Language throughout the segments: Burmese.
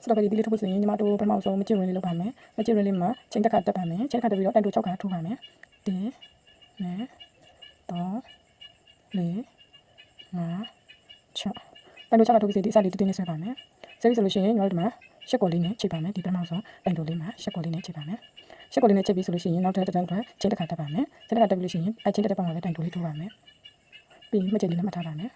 ဆိုတော့ဒီလေးထုတ်ဖို့ဆိုရင်ညီမတို့ပထမဆုံးမကြည့်ဝင်လေးလုပ်ပါမယ်မကြည့်ဝင်လေးမှာချိန်တစ်ခါတက်ပါမယ်ချိန်တစ်ခါတက်ပြီးတော့တိုင်တို6ခါထိုးပါမယ်1 2 3 4 5 6တိုင်တို6ခါထိုးပြီးဒီအစလေးတင်းတင်းလေးဆွဲပါမယ်ဆွဲပြီးဆိုလို့ရှိရင်ညီမတို့ဒီမှာရှက်ကော်လေးနဲ့ချိန်ပါမယ်ဒီပထမဆုံးတိုင်တိုလေးမှာရှက်ကော်လေးနဲ့ချိန်ပါမယ်ရှက်ကော်လေးနဲ့ချိန်ပြီးဆိုလို့ရှိရင်နောက်တစ်တိုင်းအတွက်ချိန်တစ်ခါတက်ပါမယ်ချိန်တစ်ခါတက်ပြီးလို့ရှိရင်အဲချိန်တက်တဲ့ပုံမှာပဲတိုင်တိုလေးထိုးပါမယ်ပြီးမချိန်လေးနဲ့မှတ်ထားပါမယ်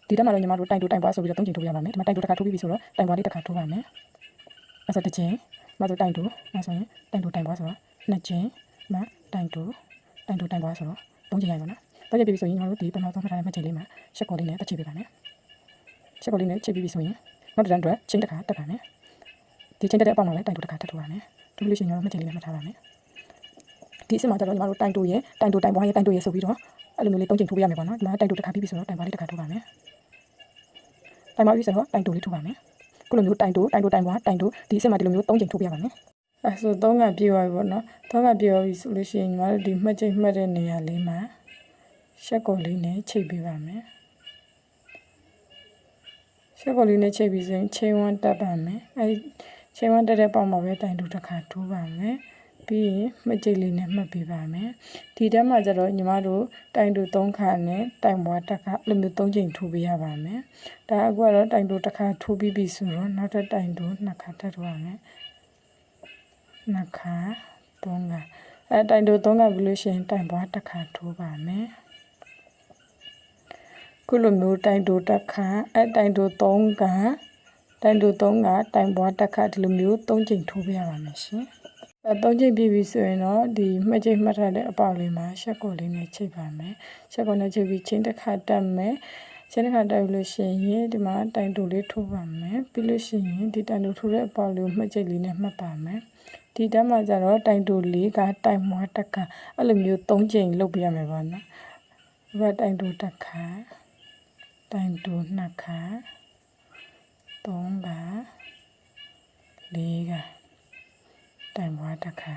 ဒီတက်မှာတော့ညီမတို့တိုင်တိုတိုင်ပွားဆိုပြီးတော့3ချိန်ထိုးရပါမယ်ဒီမှာတိုင်တိုတစ်ခါထိုးပြီးပြီဆိုတော့တိုင်ပွားလေးတစ်ခါထိုးပါမယ်အဲဆိုတစ်ချိန်မဆိုတိုင်တိုအဲဆိုရင်တိုင်တိုတိုင်ပွားဆိုတော့2ချိန်မတိုင်တိုတိုင်ပွားဆိုတော့3ချိန်ရပါနော်တော့ကြည့်ပြီဆိုရင်ညီမတို့ဒီပထမဆုံးဖတ်ထားတဲ့မှတ်ချိန်လေးမှာရှက်ကော်လေးနဲ့တစ်ချိန်ပေးပါမယ်ရှက်ကော်လေးနဲ့ချိန်ပြီးပြီဆိုရင်နောက်တစ်တိုင်းအတွက်ချိန်တစ်ခါတက်ပါမယ်ဒီချိန်တက်တဲ့အပေါက်မှာလည်းတိုင်တိုတစ်ခါတက်ထိုးပါမယ်ထိုးလို့ရှိရင်ညီမတို့မှတ်ချိန်လေးနဲ့မှတ်ထားပါမယ်ဒီအစ်စ်မှာကျတော့ညီမတို့တိုင်တိုရဲ့တိုင်တိုတိုင်ပွားရဲ့တိုင်တိုရဲ့ဆိုပြီးတော့အဲ့လိုမျိုးလေး3ချိန်ထိုးပေးရမယ်ပေါ့နော်ဒီမှာတိုင်တိုတစ်ခါပြီးပြီဆိုတော့တိုင်ပွားလေးတစ်ခါထိုးပါမယ်တိုင်ပွားပြီးဆိုတော့တိုင်တိုလေးထိုးပါမယ်ခုလိုမျိုးတိုင်တိုတိုင်ပွားတိုင်တိုဒီအစ်စ်မှာဒီလိုမျိုး3ချိန်ထိုးပေးရပါမယ်အဲဆို3ကပြည့်သွားပြီပေါ့နော်3ကပြည့်သွားပြီဆိုလို့ရှိရင်ညီမတို့ဒီမှတ်ချိန်မှတ်တဲ့နေရာလေးမှာရှက်ကော်လေးနဲ့ချိတ်ပေးပါမယ်ရှက်ကော်လေးနဲ့ချိတ်ပြီးဆိုရင်ချိန်ဝန်းတက်ပါမယ်အဲချိန်ဝန်းတက်တဲ့ပေါက်မှာပဲတိုင်တိုတစ်ခါထိုးပါမယ်ပြီးရင်မှတ်ချိန်လေးနဲ့မှတ်ပေးပါမယ်ဒီတက်မှာကျတော့ညီမတို့တိုင်တို3ခါနဲ့တိုင်ပွားတစ်ခါအဲ့လိုမျိုး3ချိန်ထိုးပေးရပါမယ်ဒါအခုကတော့တိုင်တိုတစ်ခါထိုးပြီးပြီဆိုတော့နောက်ထပ်တိုင်တို2ခါထပ်ထိုးရမယ်2ခါ3ခါအဲတိုင်တို3ခါပြီးလို့ရှိရင်တိုင်ပွားတစ်ခါထိုးပါမယ်ခုလိုမျိုးတိုင်တိုတစ်ခါအဲတိုင်တို3ခါတိုင်တို3ခါတိုင်ပွားတစ်ခါဒီလိုမျိုး3ချိန်ထိုးပေးရပါမယ်ရှင်3ချိန်ပြည့်ပြီဆိုရင်တော့ဒီမှတ်ချိန်မှတ်ထားတဲ့အပေါက်လေးမှာရှက်ကော်လေးနဲ့ချိန်ပါမယ်ရှက်ကော်နဲ့ချိန်ပြီးချိန်တစ်ခါတက်မယ်ချိန်တစ်ခါတက်ပြီးလို့ရှိရင်ဒီမှာတိုင်တိုလေးထိုးပါမယ်ပြီးလို့ရှိရင်ဒီတိုင်တိုထိုးတဲ့အပေါက်လေးကိုမှတ်ချိန်လေးနဲ့မှတ်ပါမယ်ဒီတက်မှာကျတော့တိုင်တိုလေးကတိုင်မွားတစ်ခါအဲ့လိုမျိုး3ချိန်လုပ်ပြရမယ်ပေါ့နော်ဒီကတိုင်တိုတစ်ခါတိုင်တို2ခါ3ခါ4ခါတိုင်ပွားတစ်ခါ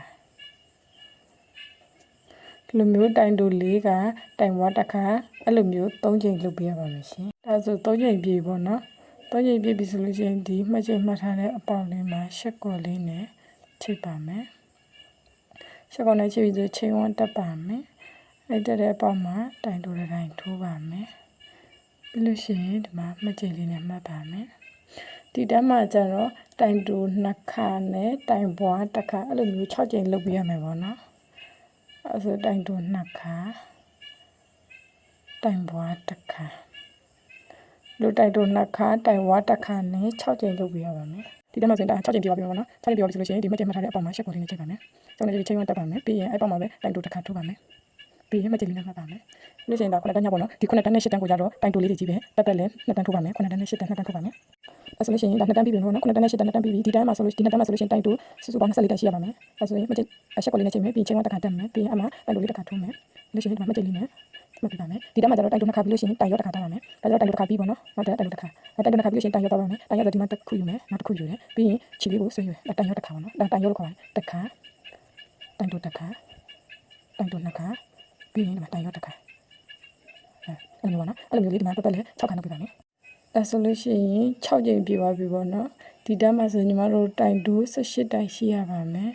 ဒီလိုမျိုးတိုင်တို4ခါတိုင်ပွားတစ်ခါအဲ့လိုမျိုး3ချိန်လုပ်ပြရပါမယ်ရှင်ဒါဆို3ချိန်ပြည့်ပေါ့နော်3ချိန်ပြည့်ပြီဆိုလို့ရှိရင်ဒီမှတ်ချိန်မှတ်ထားတဲ့အပေါက်လေးမှာရှက်ကော်လေးနဲ့ချိတ်ပါမယ်ရှက်ကော်နဲ့ချိတ်ပြီးဆိုချိန်ဝန်းတက်ပါမယ်အဲ့တက်တဲ့အပေါက်မှာတိုင်တိုတိုင်းထိုးပါမယ်ပြီးလို့ရှိရင်ဒီမှာမှတ်ချိန်လေးနဲ့မှတ်ပါမယ်ဒီတက်မှာကျတော့တိုင်တို2ခါနဲ့တိုင်ပွားတစ်ခါအဲ့လိုမျိုး6ချိန်လုပ်ပြရမယ်ပေါ့နော်အဲ့ဆိုတိုင်တို2ခါတိုင်ပွားတစ်ခါလို့တိုင်တို2ခါတိုင်ဝါတစ်ခါနဲ့6ချိန်လုပ်ပြရပါမယ်ဒီတက်မှာဆိုရင်6ချိန်ပြပါပြီပေါ့နော်6ချိန်ပြပါပြီဆိုလို့ရှိရင်ဒီမှတ်ချိန်မှတ်ထားတဲ့အပေါက်မှာရှက်ကော်လေးနဲ့ချိန်ပါမယ်ကျောင်းနေချိန်ဝန်းတက်ပါမယ်ပြီးရင်အဲ့ပေါက်မှာပဲတိုင်တိုတစ်ခါထိုးပါမယ်ပြီးရင်မှတ်ချိန်လေးနဲ့မှတ်ပါမယ်လို့ရှိရင်တော့9တန်းညပေါ့နော်ဒီ9တန်းနဲ့10တန်းကိုကြတော့တိုင်တိုလေးတွေကြီးပဲတက်တက်လဲ2တန်းထိုးပါမယ်9တန်းနဲ့10တန်း2တန်းထိုးပါမယ်အဲ့ဆိုလို့ရှိရင်ဒါ2တန်းပြီးပြီနော်9တန်းနဲ့10တန်း2တန်းပြီးပြီဒီတန်းမှာဆိုလို့ဒီ2တန်းမှာဆိုလို့ရှိရင်တိုင်တိုစုစုပေါင်း24တန်းရှိရပါမယ်အဲ့ဆိုရင်မှတ်ချိန်ရှက်ကော်လေးနဲ့ချိန်မယ်ပြီးချိန်ဝန်းတစ်ခါတက်မယ်ပြီးရင်အမှတိုင်တိုလေးတစ်ခါထိုးမယ်လို့ရှိရင်ဒီမှာမှတ်ချိန်လေးနဲ့မှတ်ပြပါမယ်ဒီတန်းမှာကျတော့တိုင်တို2ခါပြီးလို့ရှိရင်တိုင်ရောတစ်ခါတက်ပါမယ်ဒါကြတော့တိုင်တိုတစ်ခါပြီးပေါ့နော်နောက်တိုင်တိုတစ်ခါတိုင်တို2ခါပြီးလို့ရှိရင်တိုင်ရောတက်ပါမယ်တိုင်ရောတော့ဒီမှာတစ်ခုယူမယ်နောက်တစ်ခုယူတယ်ပြီးရင်ခြေလေးကိုဆွဲယူတယ်တိုင်ရောတစ်ခါပေါ့နော်ဒါတိုင်ရောလို့ခေါ်ပါတယ်တစ်ခါတိုင်တိုတစ်ခါတိုင်တို2ခါပြီးရင်ဒီမှာတိုင်ရောတစ်ခါအဲ့လိုပေါ့နော်အဲ့လိုမျိုးလေးဒီမှာပတ်ပတ်လေး6ခါလုပ်ပြပါမယ်ဒါဆိုလို့ရှိရင်6ချိန်ပြသွားပြီပေါ့နော်ဒီတန်းမှာဆိုညီမတို့တိုင်တို18တိုင်ရှိရပါမယ်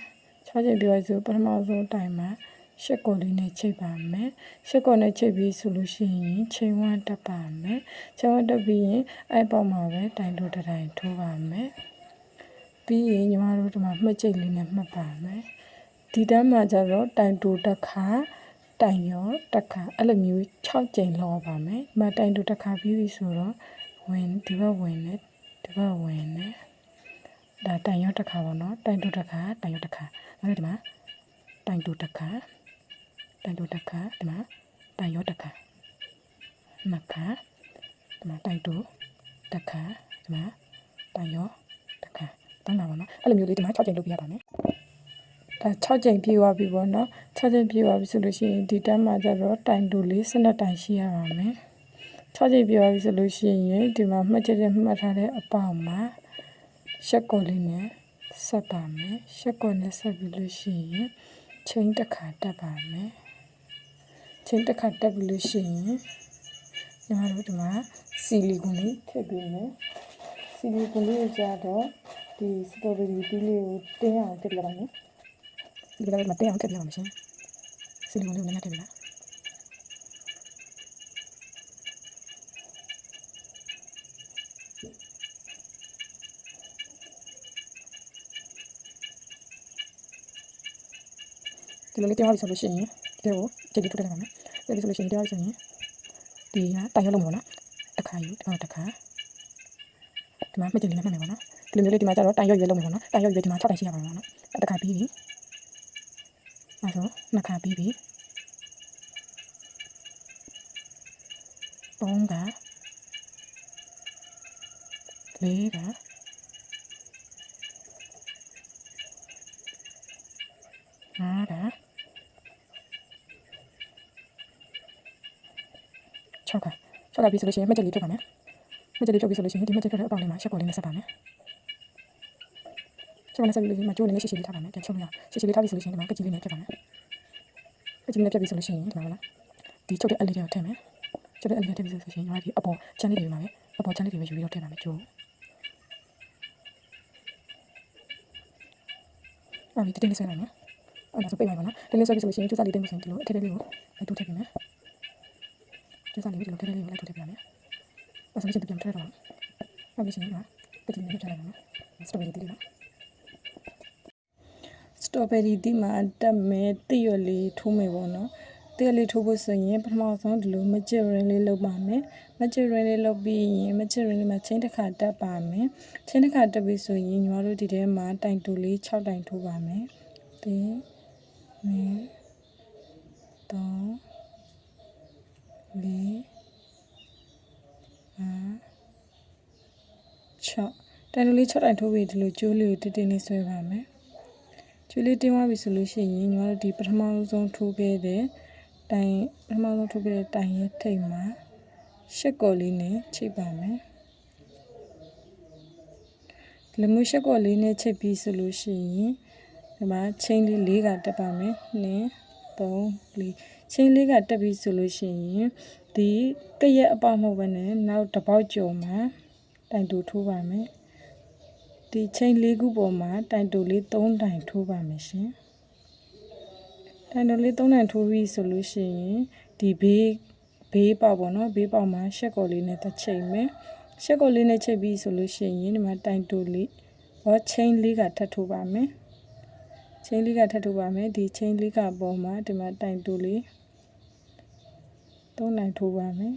6ချိန်ပြသွားဆိုပထမဆုံးတိုင်မှာရှက်ကော်လေးနဲ့ချိတ်ပါမယ်ရှက်ကော်နဲ့ချိတ်ပြီးဆိုလို့ရှိရင်ချိန်ဝန်းတက်ပါမယ်ချိန်ဝန်းတက်ပြီးရင်အဲ့ပေါက်မှာပဲတိုင်တိုတိုင်ထိုးပါမယ်ပြီးရင်ညီမတို့ဒီမှာမှတ်ချိတ်လေးနဲ့မှတ်ပါမယ်ဒီတန်းမှာကျတော့တိုင်တိုတစ်ခါတိုင်ရောတစ်ခါအဲ့လိုမျိုး6ချိန်လောက်ပါမယ်။မတိုင်တိုတစ်ခါပြီးပြီဆိုတော့ဝင်ဒီဘက်ဝင်နေဒီဘက်ဝင်နေဒါတိုင်ရောတစ်ခါပေါ့နော်တိုင်တိုတစ်ခါတိုင်ရောတစ်ခါနောက်ဒီမှာတိုင်တိုတစ်ခါတိုင်တိုတစ်ခါဒီမှာတိုင်ရောတစ်ခါနှစ်ခါဒီမှာတိုင်တိုတစ်ခါဒီမှာတိုင်ရောတစ်ခါတောင်းတာပေါ့နော်အဲ့လိုမျိုးလေးဒီမှာ6ချိန်လုပ်ပြရပါမယ်6ချိန်ပြည့်သွားပြီပေါ့နော်6ချိန်ပြည့်သွားပြီဆိုလို့ရှိရင်ဒီတန်းမှာကျတော့တိုင်တိုလေး12တိုင်ရှိရပါမယ်6ချိန်ပြည့်သွားပြီဆိုလို့ရှိရင်ဒီမှာမှတ်ချက်မှတ်ထားတဲ့အပေါက်မှာရှက်ကော်လေးနဲ့ဆက်ပါမယ်ရှက်ကော်နဲ့ဆက်ပြီးလို့ရှိရင်ချိန်တစ်ခါတက်ပါမယ်ချိန်တစ်ခါတက်ပြီးလို့ရှိရင်ညီမတို့ဒီမှာစီလီကွန်လေးထည့်ပေးမယ်စီ စီလီကွန်လေးကြတော့ဒီစတော်ဘယ်ရီတီးလေးကိုတင်းအောင်ထည့်ပြပါမယ်ဒီကတော့မတင်းအောင်ထည့်ပြပါမယ်ရှင်စီလီကွန်လေးကိုနည်းနည်းထည့်ပြလိုက်ဒီလိုလေးတင်းအောင်ဆိုလို့ရှိရင်ဒီကိုကြည့်ကြည့်ထုတ်လိုက်ပါမယ်ဒီဆိုလို့ရှိရင်တင်းအောင်ဆိုရင်ဒီကတိုင်ရုံးလုံးပေါ့နော်တစ်ခါယူတစ်ခါဒီမှာမကြည့်နေမှတ်မယ်ပေါ့နော်ဒီလိုမျိုးလေးဒီမှာကျတော့တိုင်ရွက်ရွက်လုံးမယ်ပေါ့နော်တိုင်ရွက်ရွက်ဒီမှာ6တိုင်ရှိရပါမယ်ပေါ့နော်တစ်ခါပြီးပြီအဲဆိုနှစ်ခါပြီးပြီ3က4က5က6ကပြီးဆိုလို့ရှိရင်မကြည့်လေးထုတ်ပါမယ်မကြည့်လေးထုတ်ပြီးဆိုလို့ရှိရင်ဒီမကြည့်ထုတ်တဲ့အပေါင်းလေးမှာရှက်ကိုလေးနဲ့ဆက်ပါမယ်ရှက်ကိုနဲ့ဆက်ပြီးလို့ဒီမှာကျိုးလေးနဲ့ရှည်ရှည်လေးထားပါမယ်ပြန်ချုပ်ရအောင်ရှည်ရှည်လေးထားပြီးဆိုလို့ရှိရင်ဒီမှာကကြီးလေးနဲ့ထည့်ပါမယ်ကကြီးလေးနဲ့ထည့်ပြီးဆိုလို့ရှိရင်ဒီမှာလားဒီချုပ်တဲ့အလေးတွေကိုထည့်မယ်ချုပ်တဲ့အလေးတွေထည့်ပြီးဆိုလို့ရှိရင်ညီမဒီအပေါ်ချမ်းလေးတွေမှာပဲအပေါ်ချမ်းလေးတွေပဲယူပြီးတော့ထည့်ပါမယ်ကျိုးအဲ့ဒီတင်းလေးဆွဲလိုက်မယ်အဲ့ဒါဆိုပိတ်လိုက်ပါနော်တင်းလေးဆွဲပြီးဆိုလို့ရှိရင်ကျိုးစားလေးတင်းလို့ဆိုရင်ဒီလိုအထက်လေးကိုလိုက်ထိုးထည့်ပေးမယ်ကျိုးစားလေးကိုဒီလိုထည့်လေးကိုလိုက်ထိုးထည့်ပေးမယ်အဲ့ဆိုလို့ရှိရင်ပြန်ထည့်တော့အဲ့ဒီရှင်ကပတိနဲ့ထည့်လိုက်ပါနော်စတော်ဘယ်ရီတီးလေးစတော်ဘယ်ရီတီးမှာတက်မဲ့တိရွက်လေးထိုးမယ်ပေါ့နော်တိရွက်လေးထိုးဖို့ဆိုရင်ပထမဆုံးဒီလိုမကြက်ရင်လေးလုပ်ပါမယ်မကြက်ရင်လေးလုပ်ပြီးရင်မကြက်ရင်လေးမှာချင်းတစ်ခါတက်ပါမယ်ချင်းတစ်ခါတက်ပြီးဆိုရင်ညီမတို့ဒီထဲမှာတိုင်တူလေး6တိုင်ထိုးပါမယ်ဒီနဲ့3 4 5 6တိုင်တူလေး6တိုင်ထိုးပြီးဒီလိုကျိုးလေးကိုတင်းတင်းလေးဆွဲပါမယ်ကျိုးလေးတင်းသွားပြီဆိုလို့ရှိရင်ညီမတို့ဒီပထမဆုံးထိုးခဲ့တဲ့တိုင်ရဲ့ထိပ်မှာရှက်ကော်လေးနဲ့ချိတ်ပါမယ်ဒီလိုမျိုးရှက်ကော်လေးနဲ့ချိတ်ပြီးဆိုလို့ရှိရင်ဒီမှာချင်းလေး4ကတက်ပါမယ်2 3 4ချင်းလေးကတက်ပြီးဆိုလို့ရှိရင်ဒီကရက်အပေါက်မဟုတ်ဘဲနဲ့နောက်တစ်ပေါက်ကျော်မှာတိုင်တူထိုးပါမယ်ဒီချင်း4ခုပေါ်မှာတိုင်တူလေး3တိုင်ထိုးပါမယ်ရှင်တိုင်တူလေး3တိုင်ထိုးပြီးဆိုလို့ရှိရင်ဒီဘေးပေါက်ပေါ့နော်ဘေးပေါက်မှာရှက်ကော်လေးနဲ့တစ်ချိန်မယ်ရှက်ကော်လေးနဲ့ချိန်ပြီးဆိုလို့ရှိရင်ဒီမှာတိုင်တူလေးချင်း4ကထပ်ထိုးပါမယ်ချင်း4ကထပ်ထိုးပါမယ်ဒီချင်း4ကပေါ်မှာဒီမှာတိုင်တူလေး3တိုင်ထိုးပါမယ်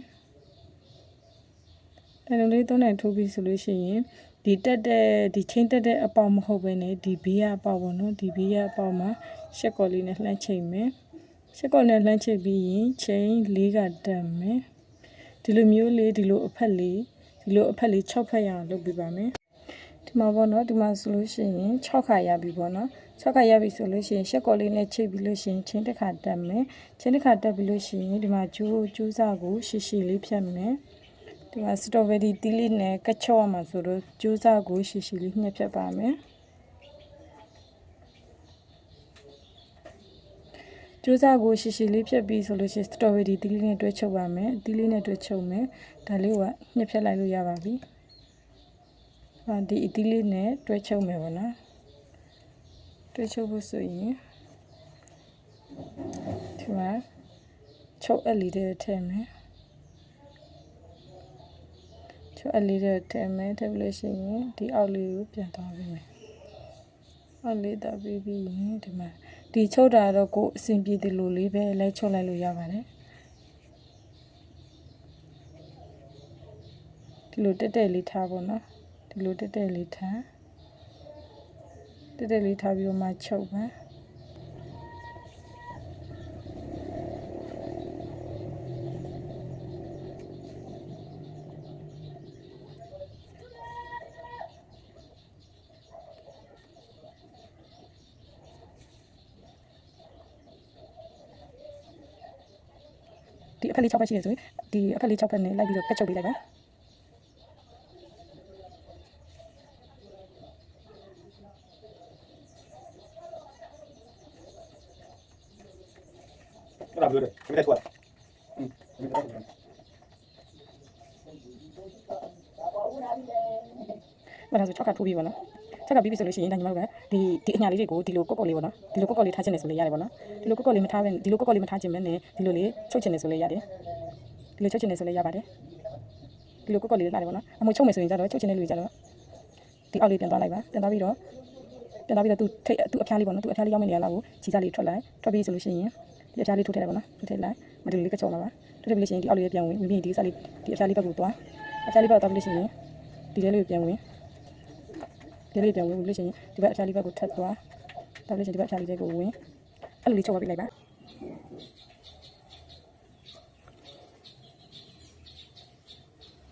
တိုင်တူလေး3တိုင်ထိုးပြီးဆိုလို့ရှိရင်ဒီတက်တဲ့ဒီချင်းတက်တဲ့အပေါက်မဟုတ်ဘဲနဲ့ဒီဘေးကအပေါက်ပေါ့နော်ဒီဘေးကအပေါက်မှာရှက်ကော်လေးနဲ့လှမ်းချိန်မယ်ရှက်ကော်နဲ့လှမ်းချိန်ပြီးရင်ချင်း4ကတက်မယ်ဒီလိုမျိုးလေးဒီလိုအဖက်လေး6ဖက်ရအောင်လုပ်ပြပါမယ်ဒီမှာပေါ့နော်ဒီမှာဆိုလို့ရှိရင်6ခါရပြီပေါ့နော်6ခါရပြီဆိုလို့ရှိရင်ရှက်ကော်လေးနဲ့ချိတ်ပြီးလို့ရှိရင်ချင်းတစ်ခါတက်မယ်ချင်းတစ်ခါတက်ပြီးလို့ရှိရင်ဒီမှာကျိုးစားကိုရှည်ရှည်လေးဖြတ်မယ်ဒီမှာစတော်ဘယ်ရီတီးလေးနဲ့ကချော့ရမှာဆိုတော့ကျိုးစားကိုရှည်ရှည်လေးညှက်ဖြတ်ပါမယ်ကျိုးစားကိုရှည်ရှည်လေးဖြတ်ပြီးဆိုလို့ရှိရင်စတော်ဘယ်ရီတီးလေးနဲ့တွဲချုပ်ပါမယ်တီးလေးနဲ့တွဲချုပ်မယ်ဒါလေးကညှက်ဖြတ်လိုက်လို့ရပါပြီဒီအတီးလေးနဲ့တွဲချုပ်မယ်ပေါ့နော်တွဲချုပ်ဖို့ဆိုရင်ဒီမှာချုပ်အလေးတွေထည့်မယ်ချုပ်အလေးတွေထည့်မယ်ထည့်လို့ရှိရင်ဒီအောက်လေးကိုပြန်သွားပေးမယ်အောက်လေးတော့ပြီးပြီးရင်ဒီမှာဒီချုပ်တာတော့ကိုအဆင်ပြေတယ်လို့လေးပဲလိုက်ချုပ်လိုက်လို့ရပါတယ်ဒီလိုတက်တက်လေးထားပါတော့ဒီလိုတက်တက်လေးထားပြီးတော့မှချုပ်ပါဒီအခက်လေး6ဖက်ရှိတယ်ဆိုရင်ဒီအခက်လေး6ဖက်နဲ့လိုက်ပြီးတော့ကတ်ချုပ်ပေးလိုက်ပါအဲ့ဒါပြောတယ်ခက်ထွက် အဲ့ဒါဆို6ခါထိုးပြီးပေါ့နော်6ခါပြီးပြီဆိုလို့ရှိရင်ဒါညီမတို့ကဒီအညာလေးတွေကိုဒီလိုကော့ကော့လေးပေါ့နော်ဒီလိုကော့ကော့လေးထားချင်တယ်ဆိုလည်းရတယ်ပေါ့နော်ဒီလိုကော့ကော့လေးမထားဘဲဒီလိုကော့ကော့လေးမထားချင်ဘဲနဲ့ဒီလိုလေးချုပ်ချင်တယ်ဆိုလည်းရတယ်ဒီလိုချုပ်ချင်တယ်ဆိုလည်းရပါတယ်ဒီလိုကော့ကော့လေးထားတယ်ပေါ့နော်အမို့ချုပ်မယ်ဆိုရင်ကြတော့ချုပ်ချင်တဲ့လူတွေကြတော့ဒီအောက်လေးပြန်သွားလိုက်ပါပြန်သွားပြီးတော့သူအဖျားလေးပေါ့နော်သူအဖျားလေးရောက်မယ့်နေရာလောက်ကိုခြေစားလေးထွက်လိုက်ထွက်ပြီးဆိုလို့ရှိရင်ဒီအဖျားလေးထိုးထည့်တယ်ပေါ့နော်ထိုးထည့်လိုက်မတူလေးကချော်လာပါထိုးထည့်ပြီးလို့ရှိရင်ဒီအောက်လေးပြန်ဝင်ပြီးဒီစားလေးဒီအဖျားလေးဘက်ကိုသွားအဖျားလေးဘက်သွားပြီးလို့ရှိရင်ဒီလေးလေးကိုပြန်ဝင်ဒီလေးပြန်ဝင်လို့ရှိရင်ဒီဘက်အဖျားလေးဘက်ကိုထပ်သွားလို့ရှိရင်ဒီဘက်အဖျားလေးကိုဝင်အဲ့လိုလေးချုပ်သွားပြီးလိုက်ပါ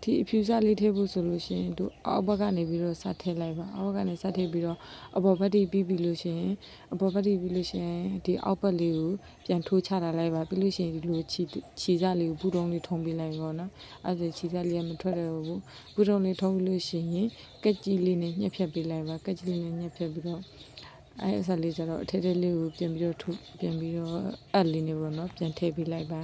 ဒီအဖြူစားလေးထည့်ဖို့ဆိုလို့ရှိရင်တို့အောက်ဘက်ကနေပြီးတော့စထည့်လိုက်ပါအောက်ဘက်ကနေစထည့်ပြီးတော့အပေါ်ဘက်ပြီးပြီလို့ရှိရင်အပေါ်ဘက်ပြီးလို့ရှိရင်ဒီအောက်ဘက်လေးကိုပြန်ထိုးချတာလိုက်ပါပြီးလို့ရှိရင်ဒီလိုခြေစားလေးကိုဘူးတုံးလေးထုံးပေးလိုက်ပါတော့အဲ့ဒါခြေစားလေးကမထွက်တော့ဘူးဘူးတုံးလေးထုံးပြီးလို့ရှိရင်ကက်ကြီးလေးနဲ့ညှက်ဖြတ်ပေးလိုက်ပါကက်ကြီးလေးနဲ့ညှက်ဖြတ်ပြီးတော့အဲ့အစားလေးကျတော့အထက်ထက်လေးကိုပြန်ပြီးတော့အက်လေးနေပေါ့နော်ပြန်ထည့်ပေးလိုက်ပါ